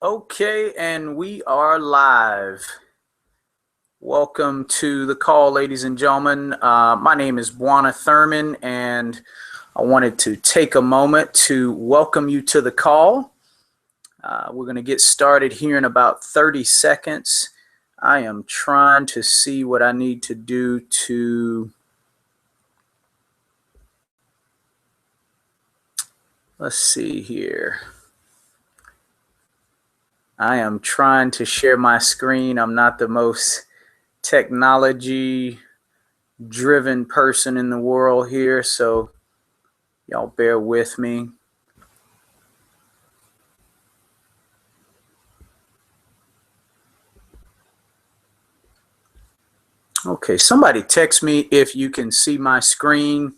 Okay, and we are live. Welcome to the call, ladies and gentlemen. My name is Bwana Thurman, and I wanted to take a moment to welcome you to the call. We're going to get started here in about 30 seconds. I am trying to see what I need to do to... Let's see here. I am trying to share my screen. I'm not the most technology driven person in the world here, so y'all bear with me. Okay, somebody text me if you can see my screen.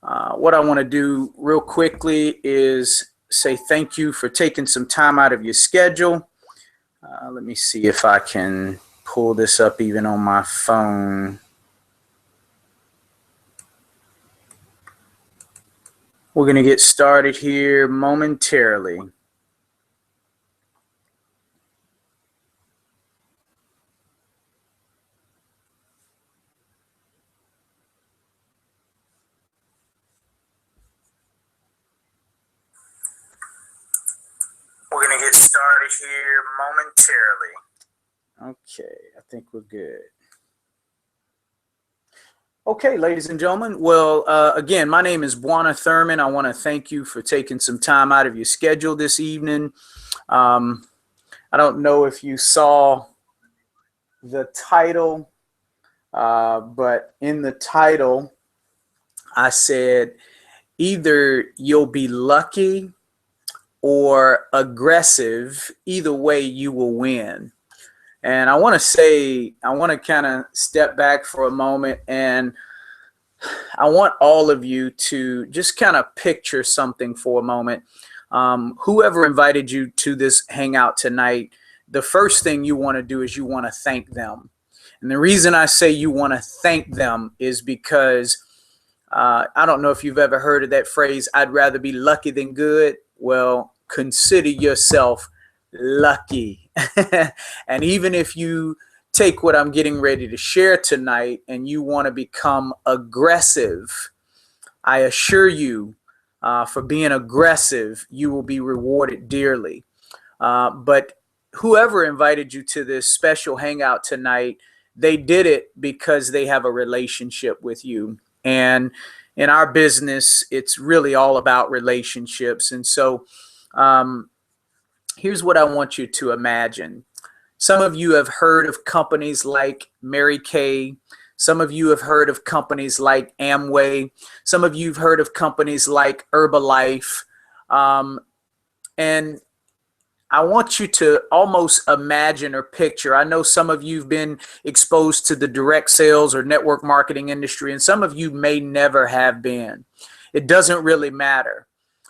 What I want to do real quickly is say thank you for taking some time out of your schedule. Let me see if I can pull this up even on my phone. We're going to get started here momentarily. We're going to get started here momentarily. Okay, I think we're good. Okay, ladies and gentlemen. Well, again, my name is Bwana Thurman. I want to thank you for taking some time out of your schedule this evening. I don't know if you saw the title, but in the title, I said either you'll be lucky or aggressive. Either way, you will win. And I want to kind of step back for a moment, and I want all of you to just kind of picture something for a moment. Whoever invited you to this hangout tonight, the first thing you want to do is you want to thank them. And the reason I say you want to thank them is because I don't know if you've ever heard of that phrase, I'd rather be lucky than good. Well, consider yourself lucky. And even if you take what I'm getting ready to share tonight and you want to become aggressive, I assure you, for being aggressive, you will be rewarded dearly. But whoever invited you to this special hangout tonight, they did it because they have a relationship with you. And in our business, it's really all about relationships. And so here's what I want you to imagine. Some of you have heard of companies like Mary Kay. Some of you have heard of companies like Amway. Some of you have heard of companies like Herbalife. And I want you to almost imagine or picture. I know some of you have been exposed to the direct sales or network marketing industry, and some of you may never have been. It doesn't really matter,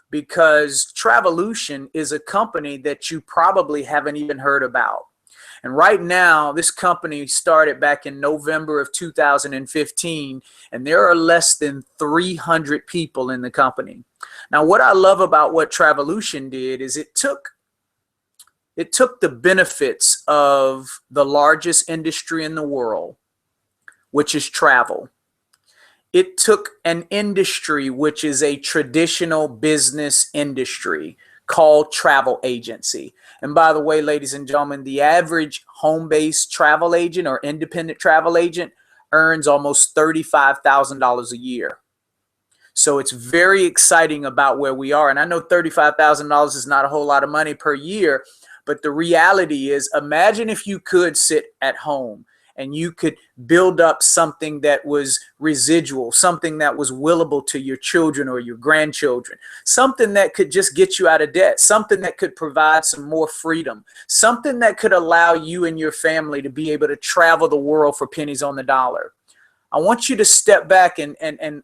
because Travelution is a company that you probably haven't even heard about. And right now, this company started back in November of 2015, and there are less than 300 people in the company. Now, what I love about what Travelution did is it took the benefits of the largest industry in the world, which is travel. It took an industry which is a traditional business industry called travel agency. And by the way, ladies and gentlemen, the average home-based travel agent or independent travel agent earns almost $35,000 a year. So it's very exciting about where we are. And I know $35,000 is not a whole lot of money per year, but the reality is, imagine if you could sit at home and you could build up something that was residual, something that was willable to your children or your grandchildren, something that could just get you out of debt, something that could provide some more freedom, something that could allow you and your family to be able to travel the world for pennies on the dollar. I want you to step back and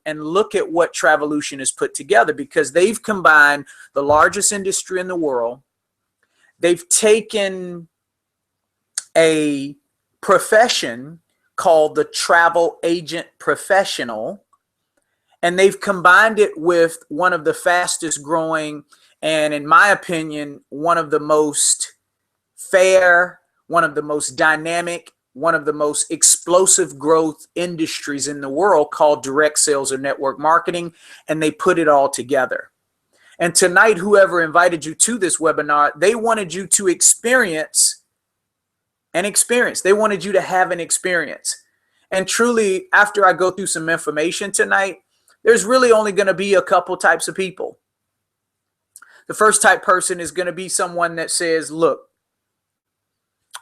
look at what Travelution has put together, because they've combined the largest industry in the world. They've taken a profession called the travel agent professional, And they've combined it with one of the fastest growing, and in my opinion, one of the most fair, one of the most dynamic, one of the most explosive growth industries in the world, called direct sales or network marketing. And they put it all together. And tonight, whoever invited you to this webinar, they wanted you to experience an experience. They wanted you to have an experience. And truly, after I go through some information tonight, there's really only going to be a couple types of people. The first type person is going to be someone that says, look,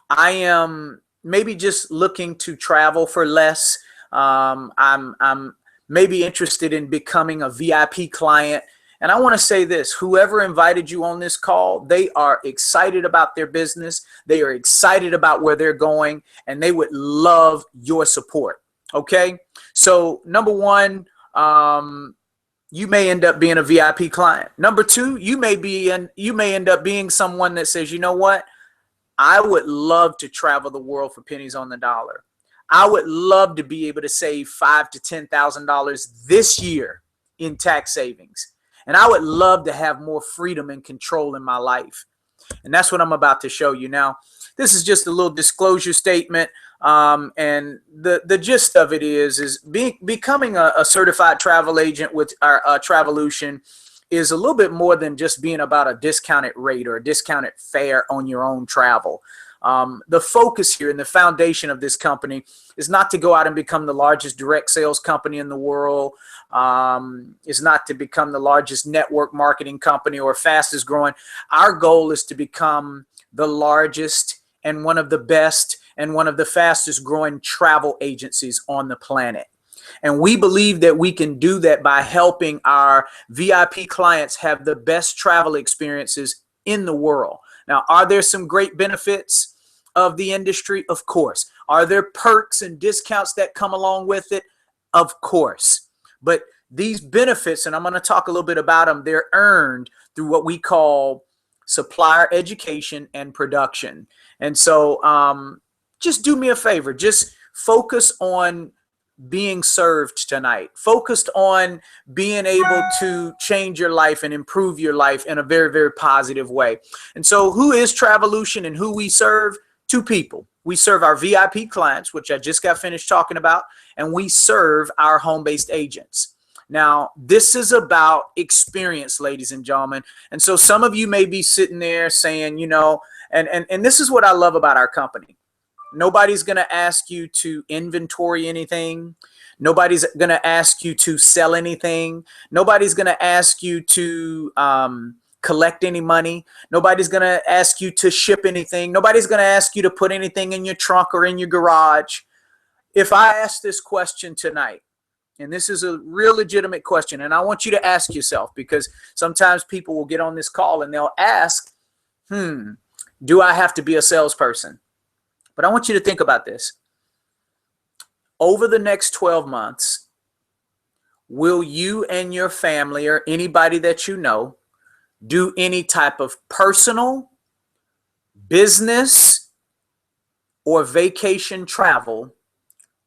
I am maybe just looking to travel for less. I'm maybe interested in becoming a VIP client. And I want to say this, whoever invited you on this call, they are excited about their business. They are excited about where they're going, and they would love your support. Okay. So number one, you may end up being a VIP client. Number two, you may end up being someone that says, you know what? I would love to travel the world for pennies on the dollar. I would love to be able to save $5,000 to $10,000 this year in tax savings. And I would love to have more freedom and control in my life. And that's what I'm about to show you now. This is just a little disclosure statement. And the gist of it is becoming a certified travel agent with our Travelution is a little bit more than just being about a discounted rate or a discounted fare on your own travel. The focus here and the foundation of this company is not to go out and become the largest direct sales company in the world. Is not to become the largest network marketing company or fastest growing. Our goal is to become the largest and one of the best and one of the fastest growing travel agencies on the planet. And we believe that we can do that by helping our VIP clients have the best travel experiences in the world. Now, are there some great benefits of the industry? Of course. Are there perks and discounts that come along with it? Of course. But these benefits, and I'm going to talk a little bit about them, they're earned through what we call supplier education and production. And so just do me a favor. Just focus on being served tonight. Focused on being able to change your life and improve your life in a very, very positive way. And so who is Travelution and who we serve? Two people. We serve our VIP clients, which I just got finished talking about, and we serve our home-based agents. Now, this is about experience, ladies and gentlemen. And so some of you may be sitting there saying, you know, and this is what I love about our company. Nobody's going to ask you to inventory anything. Nobody's going to ask you to sell anything. Nobody's going to ask you to collect any money. Nobody's going to ask you to ship anything. Nobody's going to ask you to put anything in your trunk or in your garage. If I ask this question tonight, and this is a real legitimate question, and I want you to ask yourself, because sometimes people will get on this call and they'll ask, do I have to be a salesperson? But I want you to think about this. Over the next 12 months, will you and your family or anybody that you know do any type of personal, business, or vacation travel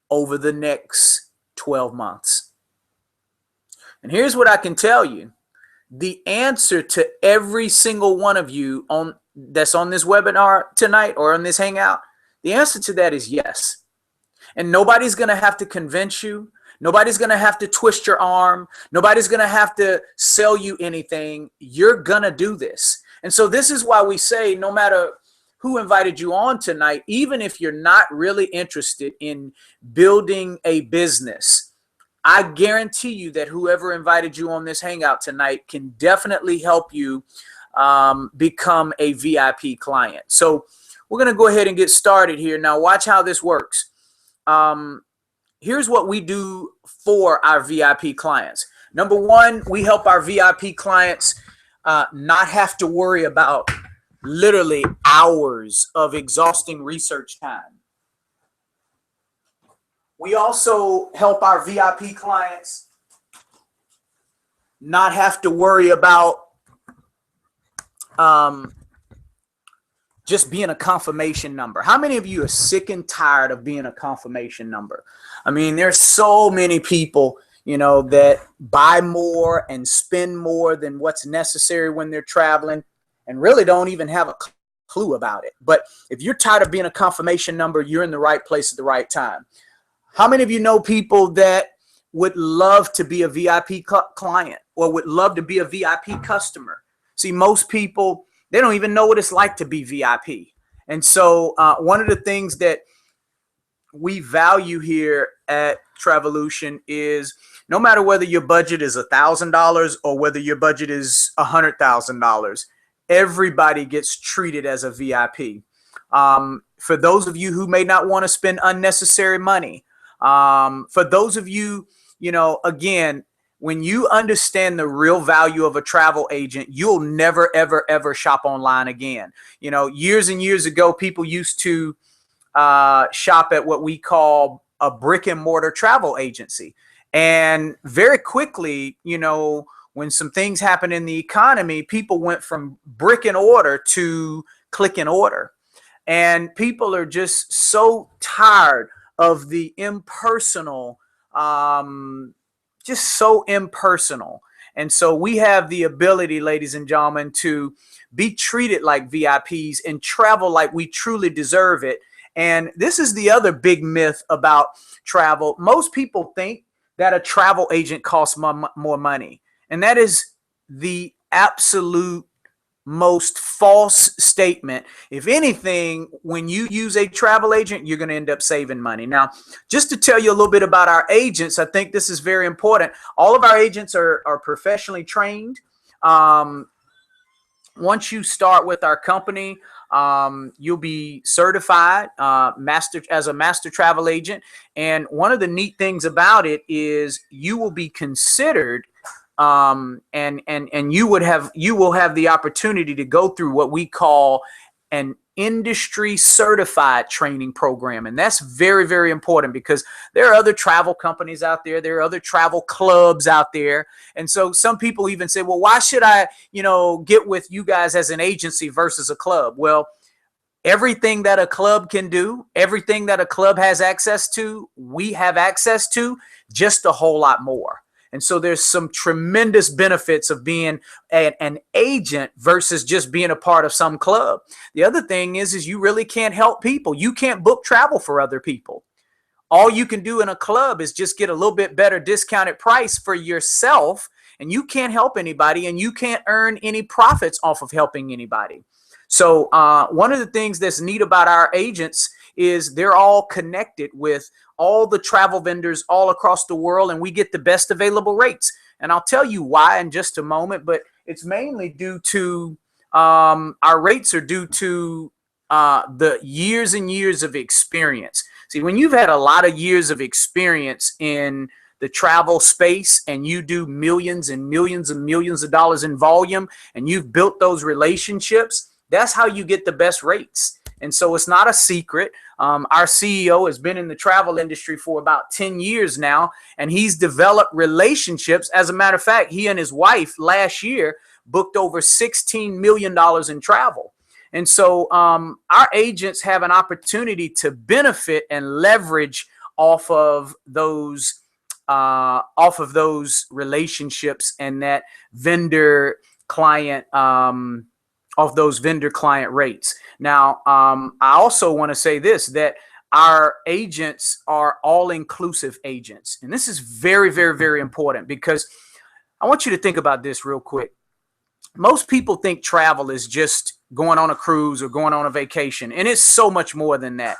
over the next 12 months? And here's what I can tell you. The answer to every single one of you that's on this webinar tonight or on this hangout, the answer to that is yes. And nobody's going to have to convince you. Nobody's going to have to twist your arm. Nobody's going to have to sell you anything. You're going to do this. And so this is why we say, no matter who invited you on tonight, even if you're not really interested in building a business, I guarantee you that whoever invited you on this hangout tonight can definitely help you become a VIP client. So we're going to go ahead and get started here. Now watch how this works. Here's what we do for our VIP clients. Number one, we help our VIP clients not have to worry about literally hours of exhausting research time. We also help our VIP clients not have to worry about just being a confirmation number. How many of you are sick and tired of being a confirmation number? I mean, there's so many people, that buy more and spend more than what's necessary when they're traveling and really don't even have a clue about it. But if you're tired of being a confirmation number, you're in the right place at the right time. How many of you know people that would love to be a VIP client or would love to be a VIP customer? See, most people, they don't even know what it's like to be VIP. And so one of the things that we value here at Travelution is no matter whether your budget is $1,000 or whether your budget is $100,000, everybody gets treated as a VIP. For those of you who may not want to spend unnecessary money, for those of you, again, when you understand the real value of a travel agent, you'll never, ever, ever shop online again. Years and years ago, people used to shop at what we call a brick and mortar travel agency. And very quickly, when some things happened in the economy, people went from brick and order to click and order. And people are just so tired of the impersonal, just so impersonal. And so we have the ability, ladies and gentlemen, to be treated like VIPs and travel like we truly deserve it. And this is the other big myth about travel. Most people think that a travel agent costs more money. And that is the absolute most false statement. If anything, when you use a travel agent, you're going to end up saving money. Now, just to tell you a little bit about our agents, I think this is very important. All of our agents are professionally trained. Once you start with our company, you'll be certified as a master travel agent. And one of the neat things about it is you will be considered and you will have the opportunity to go through what we call an industry certified training program. And that's very, very important because there are other travel companies out there. There are other travel clubs out there. And so some people even say, well, why should I, get with you guys as an agency versus a club? Well, everything that a club can do, everything that a club has access to, we have access to, just a whole lot more. And so there's some tremendous benefits of being an agent versus just being a part of some club. The other thing is you really can't help people. You can't book travel for other people. All you can do in a club is just get a little bit better discounted price for yourself, and you can't help anybody, and you can't earn any profits off of helping anybody. So one of the things that's neat about our agents is they're all connected with all the travel vendors all across the world, and we get the best available rates. And I'll tell you why in just a moment, but it's mainly due to our rates are due to the years and years of experience. See, when you've had a lot of years of experience in the travel space and you do millions and millions and millions of dollars in volume and you've built those relationships, that's how you get the best rates. And so it's not a secret. Our CEO has been in the travel industry for about 10 years now, and he's developed relationships. As a matter of fact, he and his wife last year booked over $16 million in travel. And so our agents have an opportunity to benefit and leverage off of those relationships and that vendor client of those vendor client rates. Now, I also want to say this, that our agents are all-inclusive agents. And this is very, very, very important because I want you to think about this real quick. Most people think travel is just going on a cruise or going on a vacation, and it's so much more than that.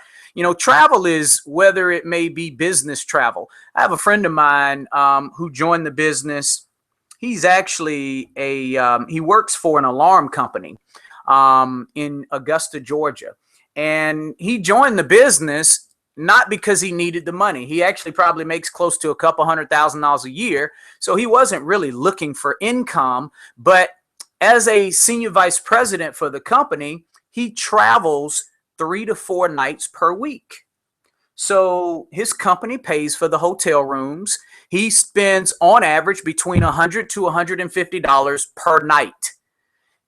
Travel is whether it may be business travel. I have a friend of mine who joined the business. He's actually he works for an alarm company in Augusta, Georgia. And he joined the business not because he needed the money. He actually probably makes close to a couple $100,000 a year. So he wasn't really looking for income. But as a senior vice president for the company, he travels 3 to 4 nights per week. So his company pays for the hotel rooms. He spends on average between $100 to $150 per night.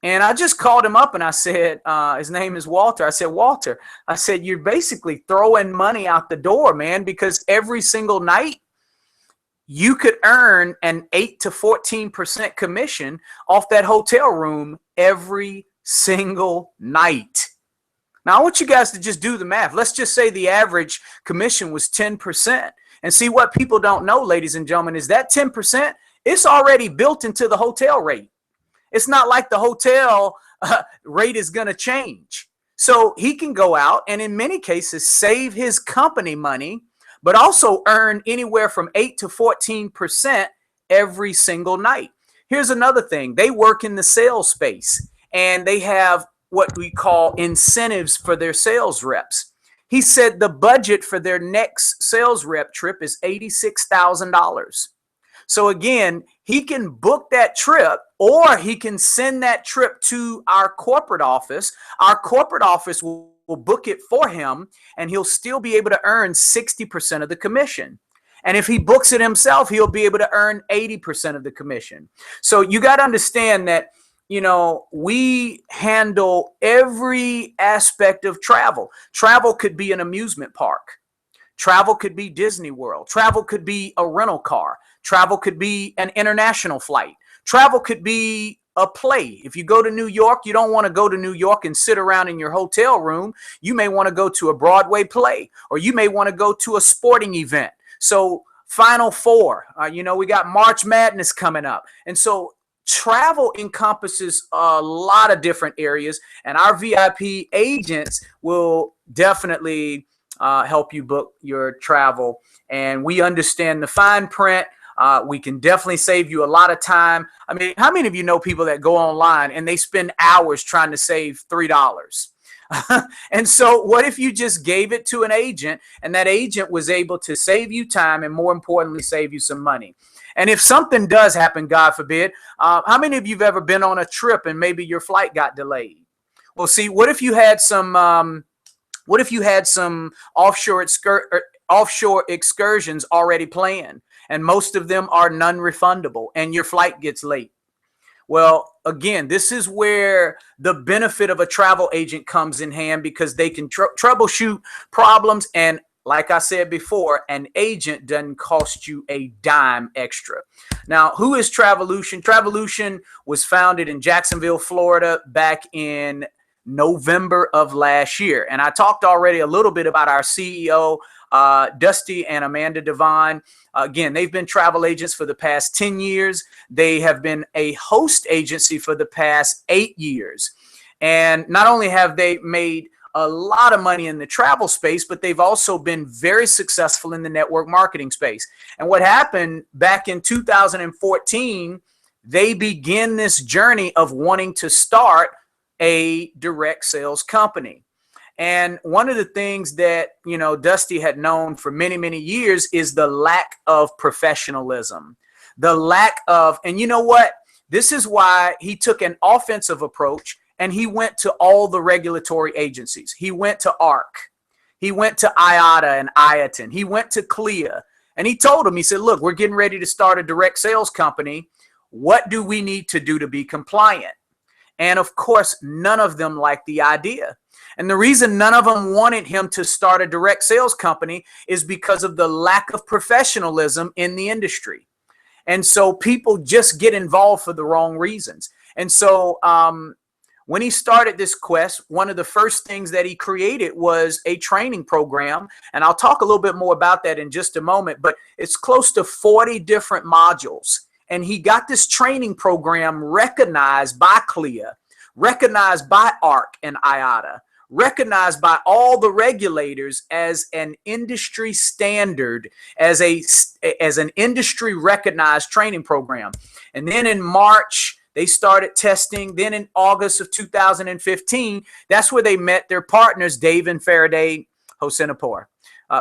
And I just called him up and I said, his name is Walter. I said, Walter, I said, you're basically throwing money out the door, man, because every single night you could earn an 8 to 14% commission off that hotel room every single night. Now, I want you guys to just do the math. Let's just say the average commission was 10%. And see, what people don't know, ladies and gentlemen, is that 10%, it's already built into the hotel rate. It's not like the hotel rate is going to change. So he can go out and in many cases save his company money, but also earn anywhere from 8 to 14% every single night. Here's another thing. They work in the sales space and they have what we call incentives for their sales reps. He said the budget for their next sales rep trip is $86,000. So again, he can book that trip or he can send that trip to our corporate office. Our corporate office will book it for him and he'll still be able to earn 60% of the commission. And if he books it himself, he'll be able to earn 80% of the commission. So you got to understand that, you know, we handle every aspect of travel. Travel could be an amusement park. Travel could be Disney World. Travel could be a rental car. Travel could be an international flight. Travel could be a play. If you go to New York, you don't want to go to New York and sit around in your hotel room. You may want to go to a Broadway play, or you may want to go to a sporting event. So Final Four, you know, we got March Madness coming up. And so travel encompasses a lot of different areas, and our VIP agents will definitely help you book your travel. And we understand the fine print. We can definitely save you a lot of time. I mean, how many of you know people that go online and they spend hours trying to save $3? And so what if you just gave it to an agent and that agent was able to save you time and more importantly, save you some money? And if something does happen, God forbid, how many of you have ever been on a trip and maybe your flight got delayed? Well, see, what if you had some offshore excursions already planned, and most of them are non-refundable, and your flight gets late? Well, again, this is where the benefit of a travel agent comes in hand, because they can troubleshoot problems. And like I said before, an agent doesn't cost you a dime extra. Now, who is Travelution? Travelution was founded in Jacksonville, Florida back in November of last year. And I talked already a little bit about our CEO, Dusty and Amanda Devine. Again, they've been travel agents for the past 10 years. They have been a host agency for the past 8 years. And not only have they made a lot of money in the travel space, but they've also been very successful in the network marketing space. And what happened back in 2014, they began this journey of wanting to start a direct sales company. And one of the things that, you know, Dusty had known for many, many years is the lack of professionalism, the lack of, and you know what? This is why he took an offensive approach and he went to all the regulatory agencies. He went to ARC. He went to IATA and IATN. He went to CLIA and he told them, he said, look, we're getting ready to start a direct sales company. What do we need to do to be compliant? And of course, none of them liked the idea. And the reason none of them wanted him to start a direct sales company is because of the lack of professionalism in the industry. And so people just get involved for the wrong reasons. And so when he started this quest, one of the first things that he created was a training program. And I'll talk a little bit more about that in just a moment, but it's close to 40 different modules. And he got this training program recognized by CLIA, recognized by ARC and IATA, recognized by all the regulators as an industry standard, as an industry recognized training program. And then in March, they started testing. Then in August of 2015, that's where they met their partners, Dave and Faraday Hosenapur.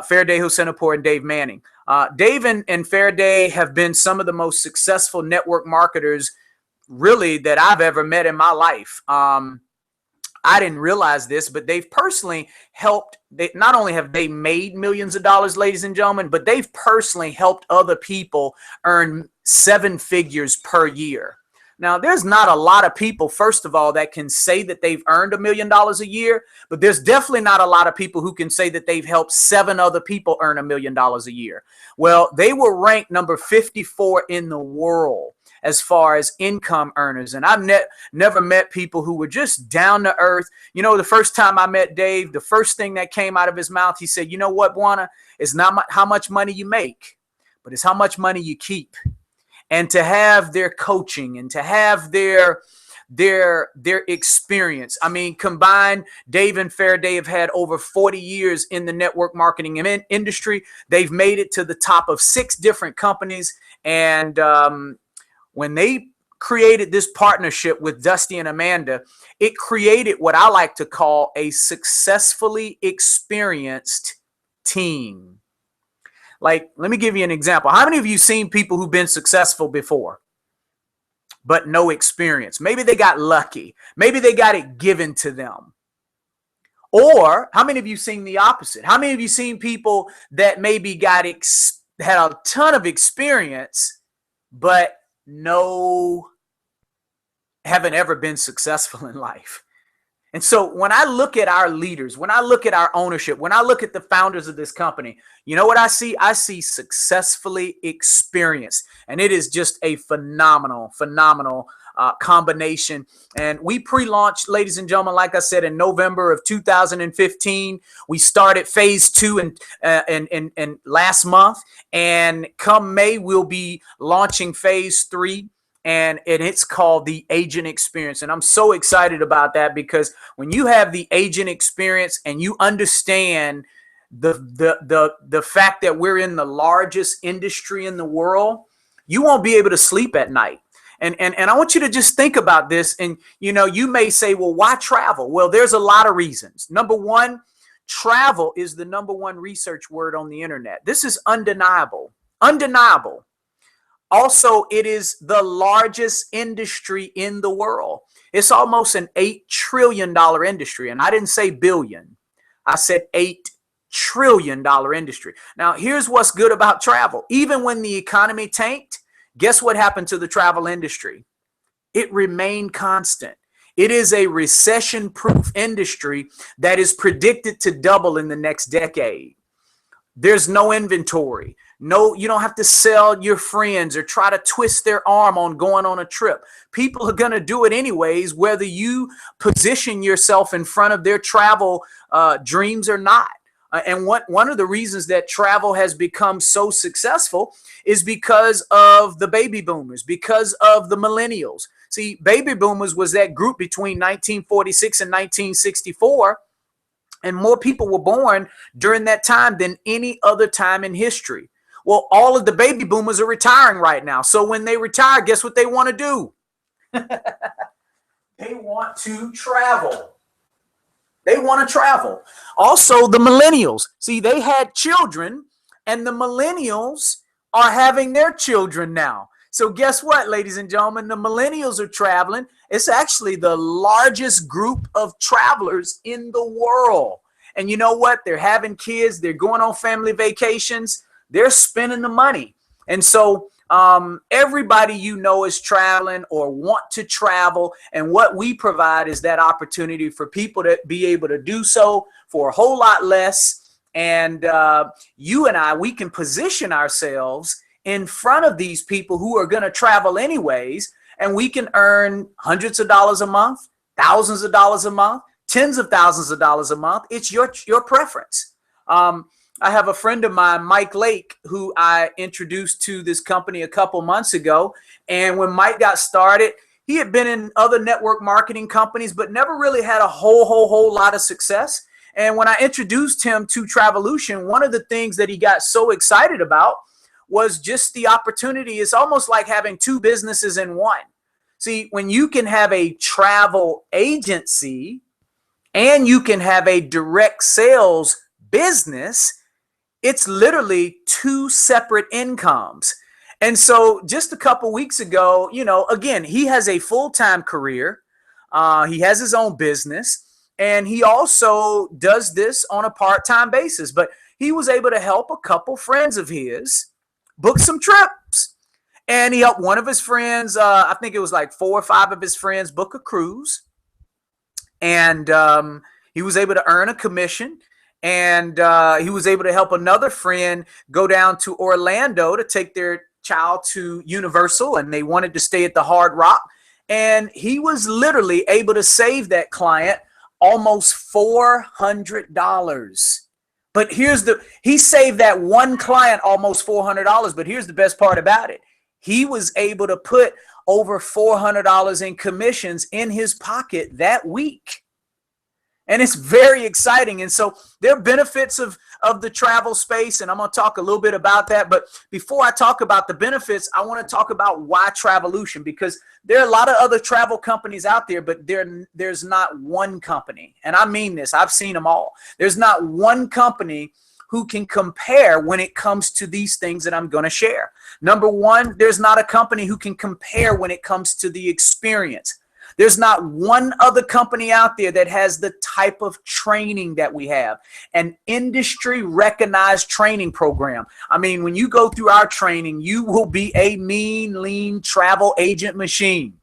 Faraday Hosenapur and Dave Manning. Dave and Faraday have been some of the most successful network marketers really that I've ever met in my life. I didn't realize this, but they've personally helped. Not only have they made millions of dollars, ladies and gentlemen, but they've personally helped other people earn 7 figures per year. Now, there's not a lot of people, first of all, that can say that they've earned $1 million a year, but there's definitely not a lot of people who can say that they've helped 7 other people earn $1 million a year. Well, they were ranked number 54 in the world as far as income earners. And I've never met people who were just down to earth. You know, the first time I met Dave, the first thing that came out of his mouth, he said, you know what, Bwana, it's not how much money you make, but it's how much money you keep. And to have their coaching and to have their experience. I mean, combined, Dave and Faraday have had over 40 years in the network marketing industry. They've made it to the top of 6 different companies. And when they created this partnership with Dusty and Amanda, it created what I like to call a successfully experienced team. Like, let me give you an example. How many of you seen people who've been successful before, but no experience? Maybe they got lucky. Maybe they got it given to them. Or how many of you seen the opposite? How many of you seen people that maybe had a ton of experience, but haven't ever been successful in life? And so when I look at our leaders, when I look at our ownership, when I look at the founders of this company, you know what I see? I see successfully experienced. And it is just a phenomenal combination. And we pre-launched, ladies and gentlemen, like I said, in November of 2015. We started phase 2 and last month. And come May, we'll be launching phase 3. And it's called the agent experience. And I'm so excited about that, because when you have the agent experience and you understand the fact that we're in the largest industry in the world, you won't be able to sleep at night. And I want you to just think about this. And, you know, you may say, well, why travel? Well, there's a lot of reasons. Number one, travel is the number 1 research word on the internet. This is undeniable. Undeniable. Also, it is the largest industry in the world. It's almost an $8 trillion industry. And I didn't say billion. I said $8 trillion industry. Now, here's what's good about travel. Even when the economy tanked, guess what happened to the travel industry? It remained constant. It is a recession-proof industry that is predicted to double in the next decade. There's no inventory. No, you don't have to sell your friends or try to twist their arm on going on a trip. People are going to do it anyways, whether you position yourself in front of their travel dreams or not. And one of the reasons that travel has become so successful is because of the baby boomers, because of the millennials. See, baby boomers was that group between 1946 and 1964. And more people were born during that time than any other time in history. Well, all of the baby boomers are retiring right now. So when they retire, guess what they want to do? They want to travel. They want to travel. Also, the millennials. See, they had children, and the millennials are having their children now. So guess what, ladies and gentlemen? The millennials are traveling. It's actually the largest group of travelers in the world. And you know what? They're having kids. They're going on family vacations. They're spending the money. And so everybody you know is traveling or want to travel. And what we provide is that opportunity for people to be able to do so for a whole lot less. And you and I, we can position ourselves in front of these people who are going to travel anyways. And we can earn hundreds of dollars a month, thousands of dollars a month, tens of thousands of dollars a month. It's your preference. I have a friend of mine, Mike Lake, who I introduced to this company a couple months ago. And when Mike got started, he had been in other network marketing companies, but never really had a whole lot of success. And when I introduced him to Travelution, one of the things that he got so excited about was just the opportunity. It's almost like having 2 businesses in one. See, when you can have a travel agency and you can have a direct sales business, it's literally 2 separate incomes. And so just a couple weeks ago, you know, again, he has a full-time career. He has his own business, and he also does this on a part-time basis. But he was able to help a couple friends of his book some trips. And he helped one of his friends, I think it was like 4 or 5 of his friends, book a cruise. And he was able to earn a commission. And he was able to help another friend go down to Orlando to take their child to Universal, and they wanted to stay at the Hard Rock. And he was literally able to save that client almost $400. But he saved that one client almost $400. But here's the best part about it. He was able to put over $400 in commissions in his pocket that week. And it's very exciting. And so there are benefits of the travel space, and I'm going to talk a little bit about that. But before I talk about the benefits, I want to talk about why Travelution, because there are a lot of other travel companies out there, but there's not one company. And I mean this. I've seen them all. There's not one company who can compare when it comes to these things that I'm going to share. Number one, there's not a company who can compare when it comes to the experience. There's not one other company out there that has the type of training that we have, an industry recognized training program. I mean, when you go through our training, you will be a mean, lean travel agent machine.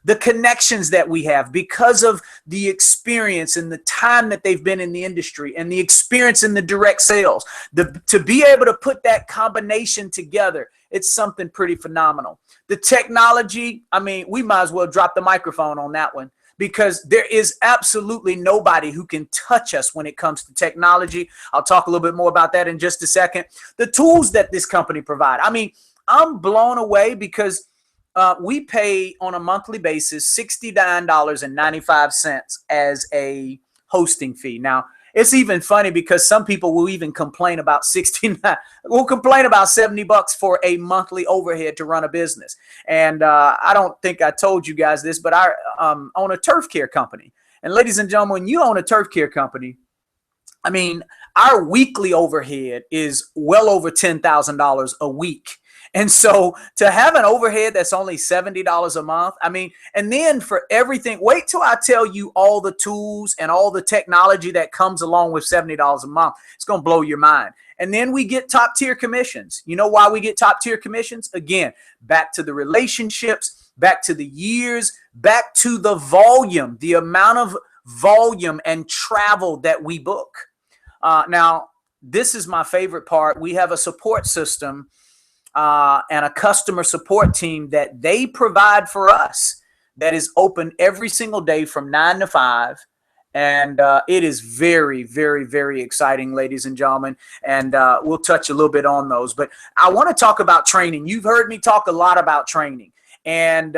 The connections that we have because of the experience and the time that they've been in the industry and the experience in the direct sales, to be able to put that combination together, it's something pretty phenomenal. The technology, I mean, we might as well drop the microphone on that one, because there is absolutely nobody who can touch us when it comes to technology. I'll talk a little bit more about that in just a second. The tools that this company provide. I mean, I'm blown away because we pay on a monthly basis $69.95 as a hosting fee. Now, it's even funny because some people will even complain about 69. We'll complain about $70 for a monthly overhead to run a business. And I don't think I told you guys this, but I own a turf care company. And ladies and gentlemen, when you own a turf care company, I mean, our weekly overhead is well over $10,000 a week. And so to have an overhead that's only $70 a month, I mean, and then for everything, wait till I tell you all the tools and all the technology that comes along with $70 a month. It's going to blow your mind. And then we get top tier commissions. You know why we get top tier commissions? Again, back to the relationships, back to the years, back to the volume, the amount of volume and travel that we book. Now, this is my favorite part. We have a support system and a customer support team that they provide for us that is open every single day from 9 to 5. And it is very, very, very exciting, ladies and gentlemen. And we'll touch a little bit on those. But I want to talk about training. You've heard me talk a lot about training. And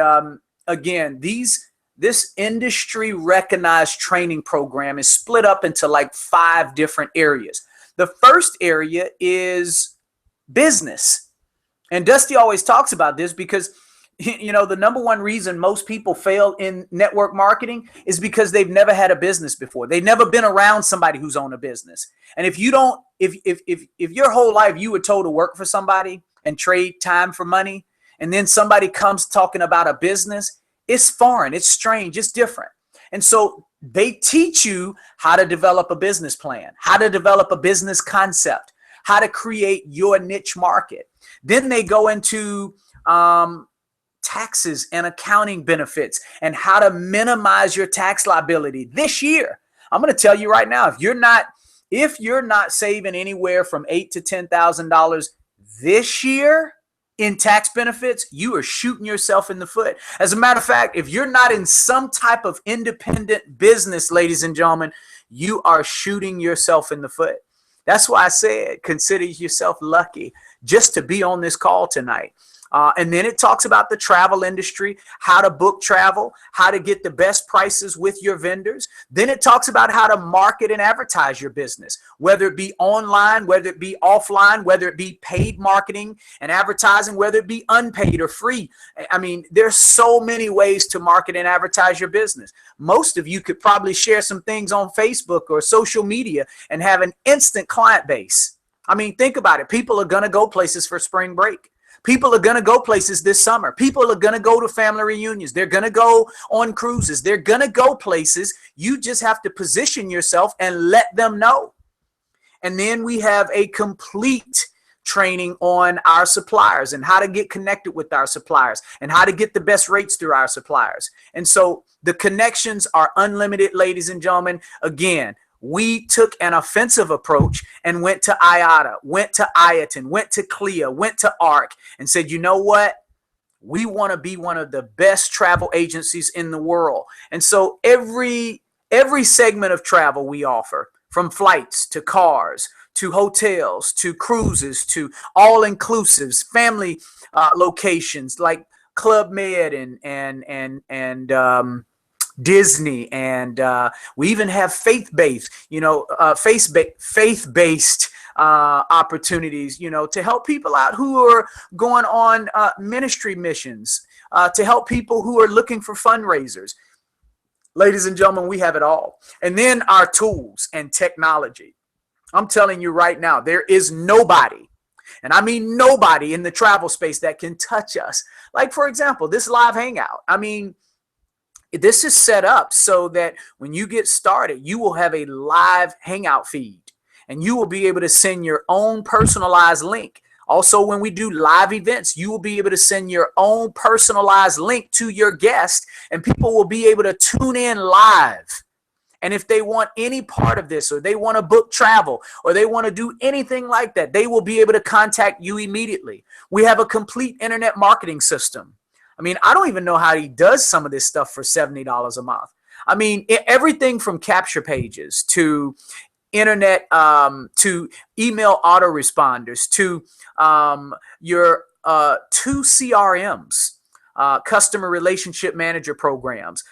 again, this industry recognized training program is split up into like 5 different areas. The first area is business. And Dusty always talks about this because, you know, the number one reason most people fail in network marketing is because they've never had a business before. They've never been around somebody who's owned a business. And if you don't, if your whole life you were told to work for somebody and trade time for money, and then somebody comes talking about a business, it's foreign, it's strange, it's different. And so they teach you how to develop a business plan, how to develop a business concept, how to create your niche market. Then they go into taxes and accounting benefits and how to minimize your tax liability. This year, I'm going to tell you right now, if you're not saving anywhere from $8,000 to $10,000 this year in tax benefits, you are shooting yourself in the foot. As a matter of fact, if you're not in some type of independent business, ladies and gentlemen, you are shooting yourself in the foot. That's why I said consider yourself lucky just to be on this call tonight. And then it talks about the travel industry, how to book travel, how to get the best prices with your vendors. Then it talks about how to market and advertise your business, whether it be online, whether it be offline, whether it be paid marketing and advertising, whether it be unpaid or free. I mean, there's so many ways to market and advertise your business. Most of you could probably share some things on Facebook or social media and have an instant client base. I mean, think about it. People are going to go places for spring break. People are going to go places this summer. People are going to go to family reunions. They're going to go on cruises. They're going to go places. You just have to position yourself and let them know. And then we have a complete training on our suppliers and how to get connected with our suppliers and how to get the best rates through our suppliers. And so the connections are unlimited, ladies and gentlemen. Again, we took an offensive approach and went to IATA, went to IATN, went to CLIA, went to ARC, and said, you know what? We want to be one of the best travel agencies in the world. And so every segment of travel we offer, from flights to cars to hotels to cruises to all-inclusives, family locations like Club Med and Disney, and we even have faith-based, faith-based opportunities, to help people out who are going on ministry missions, to help people who are looking for fundraisers. Ladies and gentlemen, we have it all. And then our tools and technology. I'm telling you right now, there is nobody, and I mean nobody in the travel space that can touch us. Like, for example, this live hangout. I mean, this is set up so that when you get started, you will have a live hangout feed, and you will be able to send your own personalized link. Also, when we do live events, you will be able to send your own personalized link to your guest, and people will be able to tune in live. And if they want any part of this, or they want to book travel, or they want to do anything like that, they will be able to contact you immediately. We have a complete internet marketing system. I mean, I don't even know how he does some of this stuff for $70 a month. I mean, everything from capture pages to internet, to email autoresponders, to your 2 CRMs, customer relationship manager programs.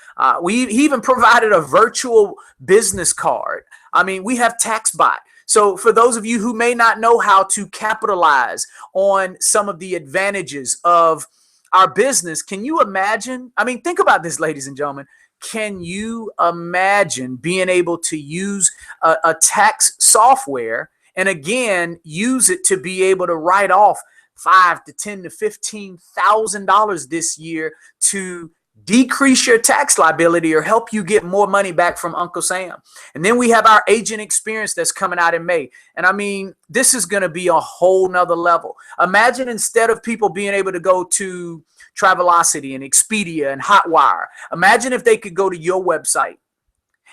He even provided a virtual business card. I mean, we have TaxBot. So for those of you who may not know how to capitalize on some of the advantages of our business, can you imagine? I mean, think about this, ladies and gentlemen. Can you imagine being able to use a tax software and again use it to be able to write off $5,000 to $10,000 to $15,000 this year to decrease your tax liability or help you get more money back from Uncle Sam? And then we have our agent experience that's coming out in May. And I mean, this is going to be a whole nother level. Imagine instead of people being able to go to Travelocity and Expedia and Hotwire, imagine if they could go to your website.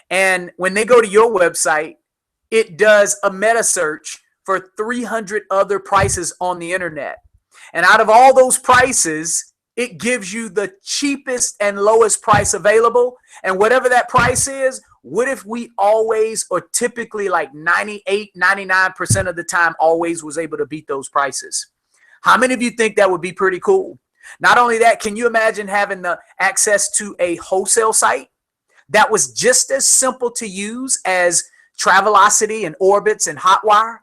And when they go to your website, it does a meta search for 300 other prices on the internet. And out of all those prices, it gives you the cheapest and lowest price available. And whatever that price is, what if we always, or typically like 98, 99% of the time, always was able to beat those prices? How many of you think that would be pretty cool? Not only that, can you imagine having the access to a wholesale site that was just as simple to use as Travelocity and Orbitz and Hotwire?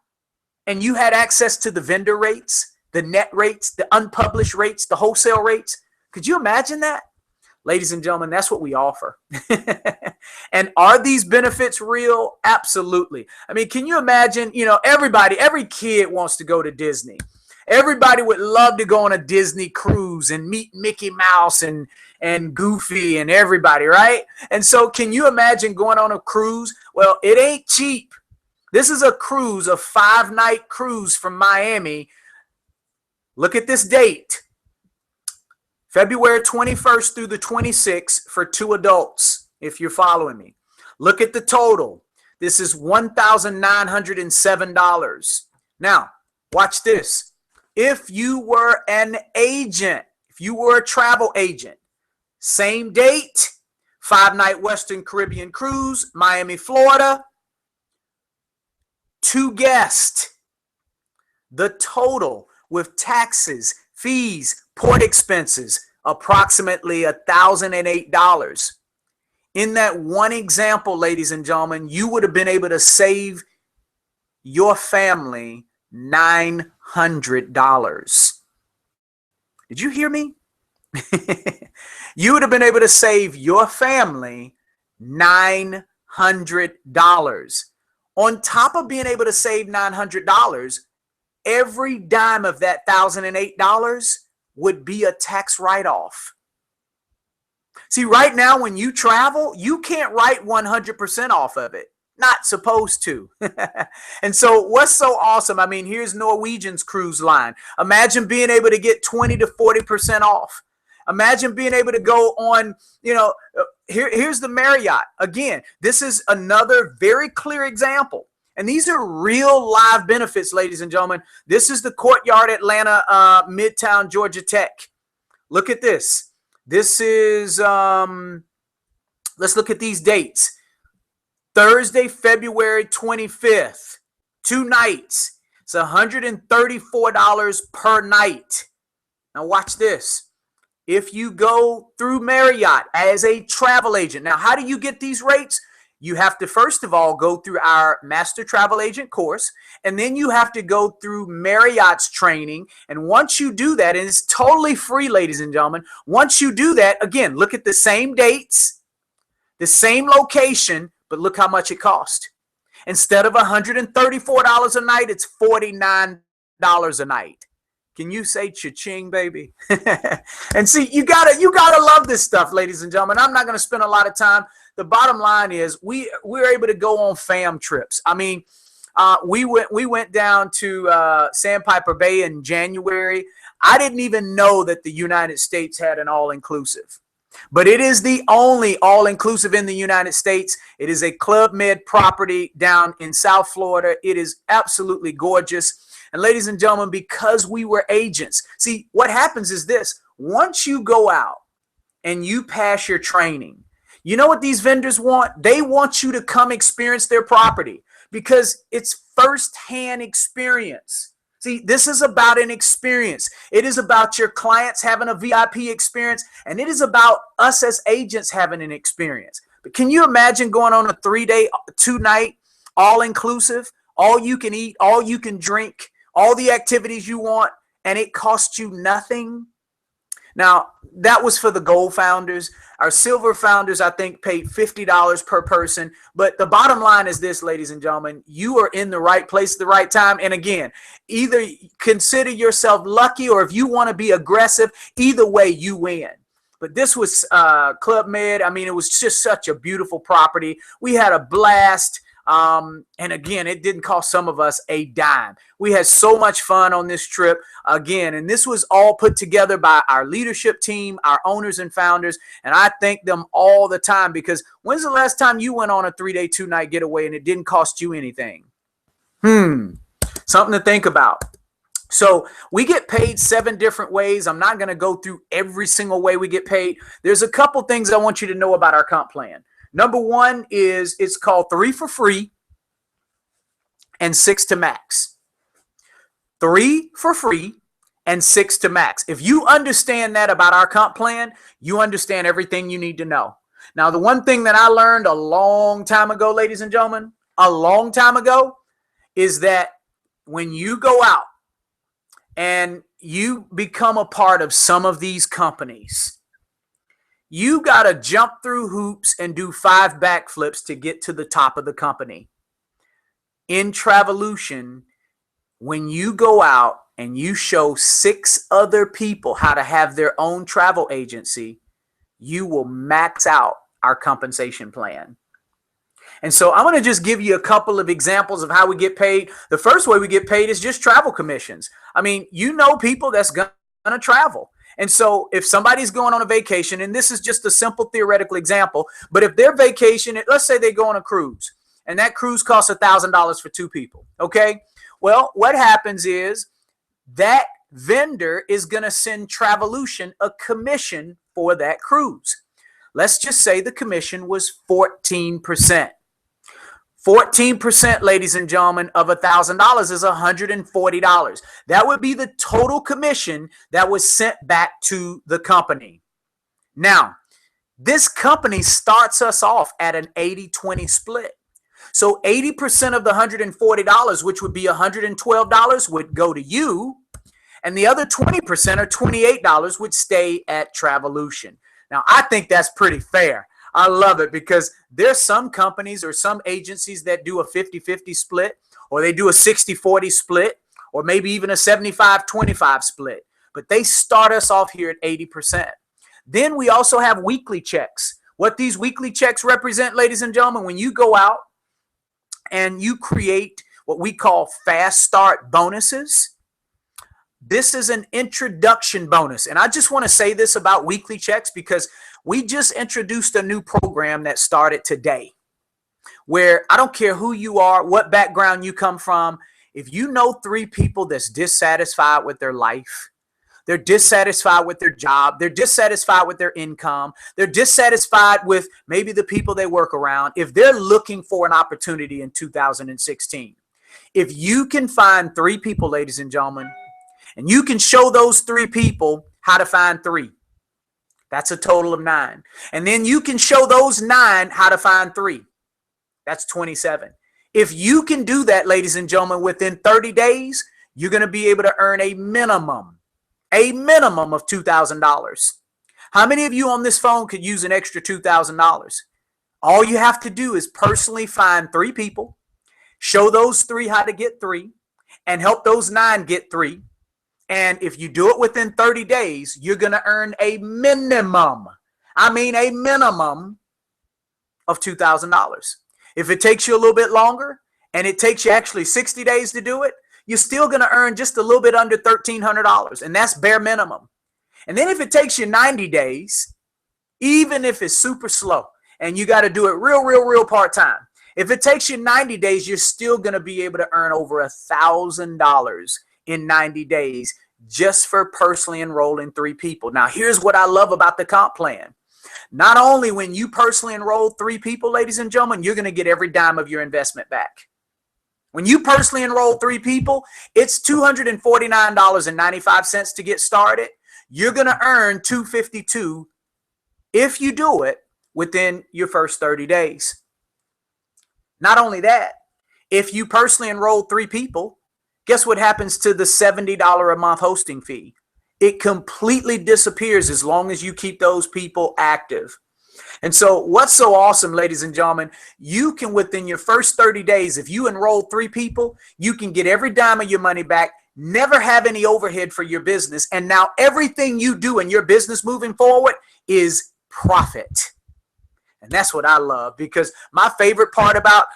And you had access to the vendor rates, the net rates, the unpublished rates, the wholesale rates. Could you imagine that? Ladies and gentlemen, that's what we offer. And are these benefits real? Absolutely. I mean, can you imagine, every kid wants to go to Disney. Everybody would love to go on a Disney cruise and meet Mickey Mouse and Goofy and everybody, right? And so can you imagine going on a cruise? Well, it ain't cheap. This is a cruise, a 5-night cruise from Miami. Look at this date. February 21st through the 26th for 2 adults, if you're following me. Look at the total. This is $1,907. Now, watch this. If you were an agent, if you were a travel agent, same date, 5-night Western Caribbean cruise, Miami, Florida, 2 guests. The total with taxes, fees, port expenses, approximately $1,008. In that one example, ladies and gentlemen, you would have been able to save your family $900. Did you hear me? You would have been able to save your family $900. On top of being able to save $900, every dime of that $1,008 would be a tax write-off. See, right now when you travel, you can't write 100% off of it. Not supposed to. And so what's so awesome? I mean, here's Norwegian's cruise line. Imagine being able to get 20 to 40% off. Imagine being able to go on, here's the Marriott. Again, this is another very clear example. And these are real live benefits, ladies and gentlemen. This is the Courtyard Atlanta, Midtown Georgia Tech. Look at this. This is, let's look at these dates. Thursday, February 25th, 2 nights. It's $134 per night. Now watch this. If you go through Marriott as a travel agent, now how do you get these rates? You have to first of all go through our Master Travel Agent course, and then you have to go through Marriott's training. And once you do that, and it's totally free, ladies and gentlemen, once you do that, again, look at the same dates, the same location, but look how much it cost. Instead of $134 a night, it's $49 a night. Can you say cha-ching, baby? And see, you gotta love this stuff, ladies and gentlemen. I'm not gonna spend a lot of time. The bottom line is we're able to go on fam trips. I mean, we went down to Sandpiper Bay in January. I didn't even know that the United States had an all-inclusive. But it is the only all-inclusive in the United States. It is a Club Med property down in South Florida. It is absolutely gorgeous. And ladies and gentlemen, because we were agents, see, what happens is this. Once you go out and you pass your training, you know what these vendors want? They want you to come experience their property because it's firsthand experience. See, this is about an experience. It is about your clients having a VIP experience, and it is about us as agents having an experience. But can you imagine going on a 3-day, 2-night, all-inclusive, all you can eat, all you can drink, all the activities you want, and it costs you nothing? Now, that was for the gold founders. Our silver founders, I think, paid $50 per person. But the bottom line is this, ladies and gentlemen, you are in the right place at the right time. And again, either consider yourself lucky, or if you want to be aggressive, either way, you win. But this was Club Med. I mean, it was just such a beautiful property. We had a blast. And again, it didn't cost some of us a dime. We had so much fun on this trip again, and this was all put together by our leadership team, our owners and founders, and I thank them all the time, because when's the last time you went on a 3-day, 2-night getaway and it didn't cost you anything? Something to think about. So we get paid 7 different ways. I'm not going to go through every single way we get paid. There's a couple things I want you to know about our comp plan. Number one is it's called 3 for free and 6 to max. 3 for free and 6 to max. If you understand that about our comp plan, you understand everything you need to know. Now, the one thing that I learned a long time ago, ladies and gentlemen, a long time ago, is that when you go out and you become a part of some of these companies, you got to jump through hoops and do 5 backflips to get to the top of the company. In Travelution, when you go out and you show 6 other people how to have their own travel agency, you will max out our compensation plan. And so I'm going to just give you a couple of examples of how we get paid. The first way we get paid is just travel commissions. I mean, you know people that's going to travel. And so if somebody's going on a vacation, and this is just a simple theoretical example, but if their vacation, let's say they go on a cruise, and that cruise costs $1,000 for 2 people, okay? Well, what happens is that vendor is going to send Travelution a commission for that cruise. Let's just say the commission was 14%. 14%, ladies and gentlemen, of $1,000 is $140. That would be the total commission that was sent back to the company. Now, this company starts us off at an 80-20 split. So 80% of the $140, which would be $112, would go to you, and the other 20% or $28 would stay at Travelution. Now, I think that's pretty fair. I love it, because there's some companies or some agencies that do a 50-50 split, or they do a 60-40 split, or maybe even a 75-25 split. But they start us off here at 80%. Then we also have weekly checks. What these weekly checks represent, ladies and gentlemen, when you go out and you create what we call fast start bonuses. This is an introduction bonus. And I just want to say this about weekly checks because we just introduced a new program that started today, where I don't care who you are, what background you come from. If you know 3 people that's dissatisfied with their life, they're dissatisfied with their job, they're dissatisfied with their income, they're dissatisfied with maybe the people they work around, if they're looking for an opportunity in 2016, if you can find 3 people, ladies and gentlemen, and you can show those 3 people how to find 3, that's a total of 9. And then you can show those 9 how to find 3. That's 27. If you can do that, ladies and gentlemen, within 30 days, you're going to be able to earn a minimum of $2,000. How many of you on this phone could use an extra $2,000? All you have to do is personally find 3 people, show those 3 how to get 3, and help those 9 get 3. And if you do it within 30 days, you're going to earn a minimum, a minimum of $2,000. If it takes you a little bit longer and it takes you actually 60 days to do it, you're still going to earn just a little bit under $1,300. And that's bare minimum. And then if it takes you 90 days, even if it's super slow and you got to do it real part-time, if it takes you 90 days, you're still going to be able to earn over $1,000 in 90 days just for personally enrolling 3 people. Now, here's what I love about the comp plan. Not only when you personally enroll 3 people, ladies and gentlemen, you're going to get every dime of your investment back. When you personally enroll 3 people, it's $249.95 to get started. You're going to earn $252 if you do it within your first 30 days. Not only that, if you personally enroll 3 people, guess what happens to the $70 a month hosting fee? It completely disappears as long as you keep those people active. And so what's so awesome, ladies and gentlemen, you can, within your first 30 days, if you enroll 3 people, you can get every dime of your money back, never have any overhead for your business. And now everything you do in your business moving forward is profit. And that's what I love, because my favorite part about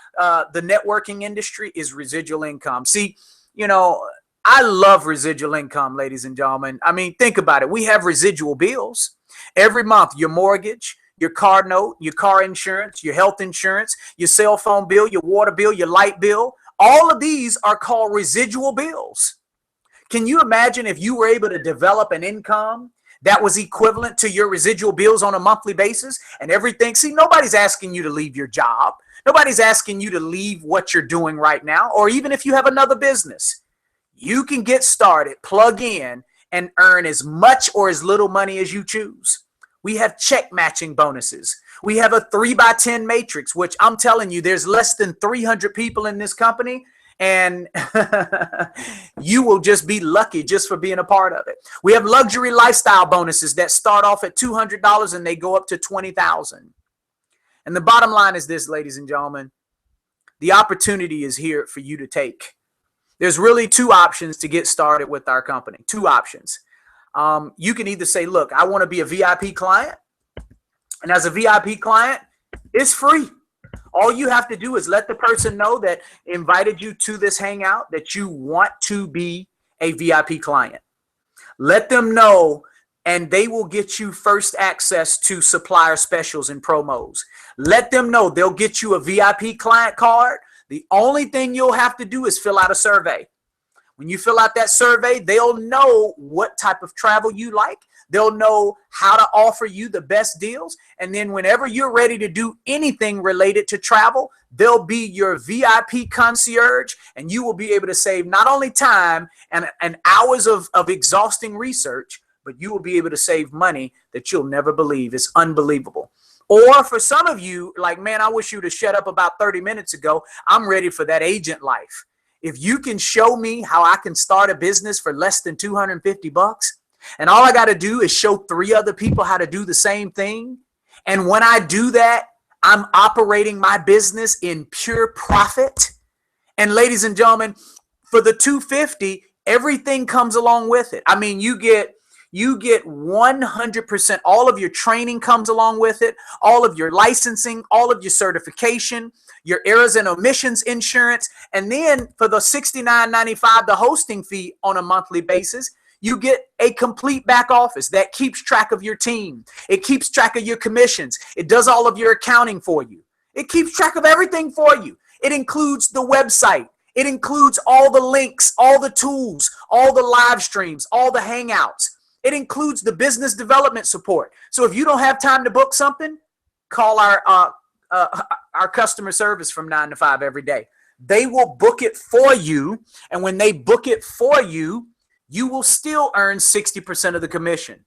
the networking industry is residual income. See, you know, I love residual income, ladies and gentlemen. I mean, think about it. We have residual bills every month. Your mortgage, your car note, your car insurance, your health insurance, your cell phone bill, your water bill, your light bill. All of these are called residual bills. Can you imagine if you were able to develop an income that was equivalent to your residual bills on a monthly basis and everything? See, nobody's asking you to leave your job. Nobody's asking you to leave what you're doing right now, or even if you have another business. You can get started, plug in, and earn as much or as little money as you choose. We have check matching bonuses. We have a 3x10 matrix, which I'm telling you, there's less than 300 people in this company, and you will just be lucky just for being a part of it. We have luxury lifestyle bonuses that start off at $200 and they go up to $20,000. And the bottom line is this, ladies and gentlemen, the opportunity is here for you to take. There's really 2 options to get started with our company. 2 options. You can either say, look, I want to be a VIP client. And as a VIP client, it's free. All you have to do is let the person know that invited you to this hangout that you want to be a VIP client. Let them know, and they will get you first access to supplier specials and promos. Let them know they'll get you a VIP client card. The only thing you'll have to do is fill out a survey. When you fill out that survey, they'll know what type of travel you like. They'll know how to offer you the best deals. And then whenever you're ready to do anything related to travel, they'll be your VIP concierge, and you will be able to save not only time and hours of exhausting research, but you will be able to save money that you'll never believe. It's unbelievable. Or for some of you, like, man, I wish you would have shut up about 30 minutes ago. I'm ready for that agent life. If you can show me how I can start a business for less than $250, and all I got to do is show 3 other people how to do the same thing, and when I do that, I'm operating my business in pure profit. And ladies and gentlemen, for the $250, everything comes along with it. I mean, you get You get 100%. All of your training comes along with it, all of your licensing, all of your certification, your errors and omissions insurance. And then for the $69.95, the hosting fee on a monthly basis, you get a complete back office that keeps track of your team. It keeps track of your commissions. It does all of your accounting for you. It keeps track of everything for you. It includes the website. It includes all the links, all the tools, all the live streams, all the hangouts. It includes the business development support. So if you don't have time to book something, call our customer service from 9 to 5 every day. They will book it for you. And when they book it for you, you will still earn 60% of the commission.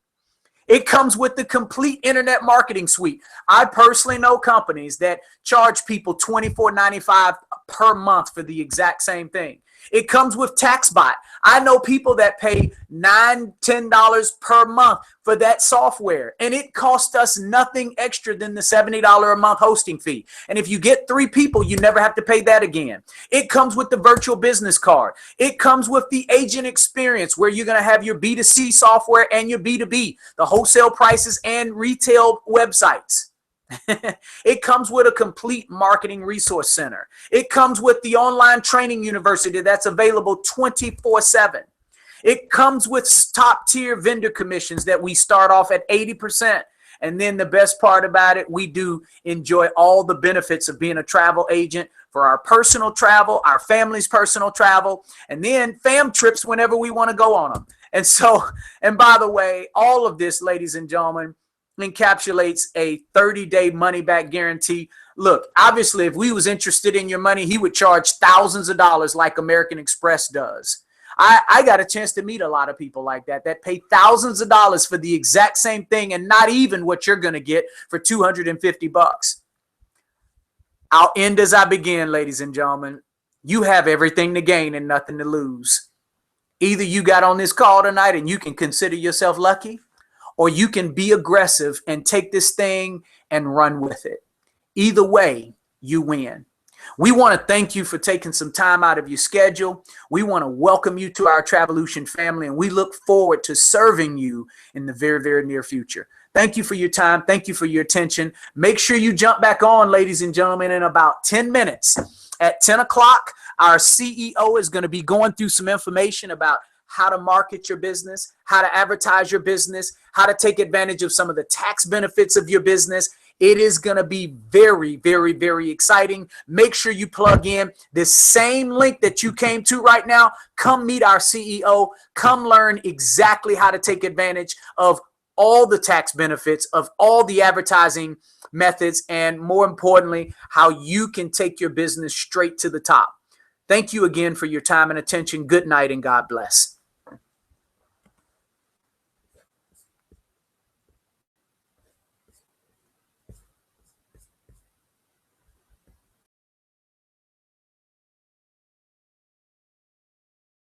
It comes with the complete internet marketing suite. I personally know companies that charge people $24.95 per month for the exact same thing. It comes with TaxBot. I know people that pay $9, $10 per month for that software, and it costs us nothing extra than the $70 a month hosting fee. And if you get 3 people, you never have to pay that again. It comes with the virtual business card. It comes with the agent experience, where you're going to have your B2C software and your B2B, the wholesale prices and retail websites. It comes with a complete marketing resource center. It comes with the online training university that's available 24/7. It comes with top tier vendor commissions that we start off at 80%. And then the best part about it, we do enjoy all the benefits of being a travel agent for our personal travel, our family's personal travel, and then fam trips whenever we want to go on them. And so, and by the way, all of this, ladies and gentlemen, encapsulates a 30-day money-back guarantee. Look, obviously, if we was interested in your money, he would charge thousands of dollars like American Express does. I got a chance to meet a lot of people like that pay thousands of dollars for the exact same thing and not even what you're going to get for $250. I'll end as I begin, ladies and gentlemen. You have everything to gain and nothing to lose. Either you got on this call tonight and you can consider yourself lucky, or you can be aggressive and take this thing and run with it. Either way, you win. We want to thank you for taking some time out of your schedule. We want to welcome you to our Travelution family, and we look forward to serving you in the very, very near future. Thank you for your time. Thank you for your attention. Make sure you jump back on, ladies and gentlemen, in about 10 minutes. At 10 o'clock, our CEO is going to be going through some information about how to market your business, how to advertise your business, how to take advantage of some of the tax benefits of your business. It is going to be very, very, very exciting. Make sure you plug in this same link that you came to right now. Come meet our CEO. Come learn exactly how to take advantage of all the tax benefits, of all the advertising methods, and more importantly, how you can take your business straight to the top. Thank you again for your time and attention. Good night and God bless.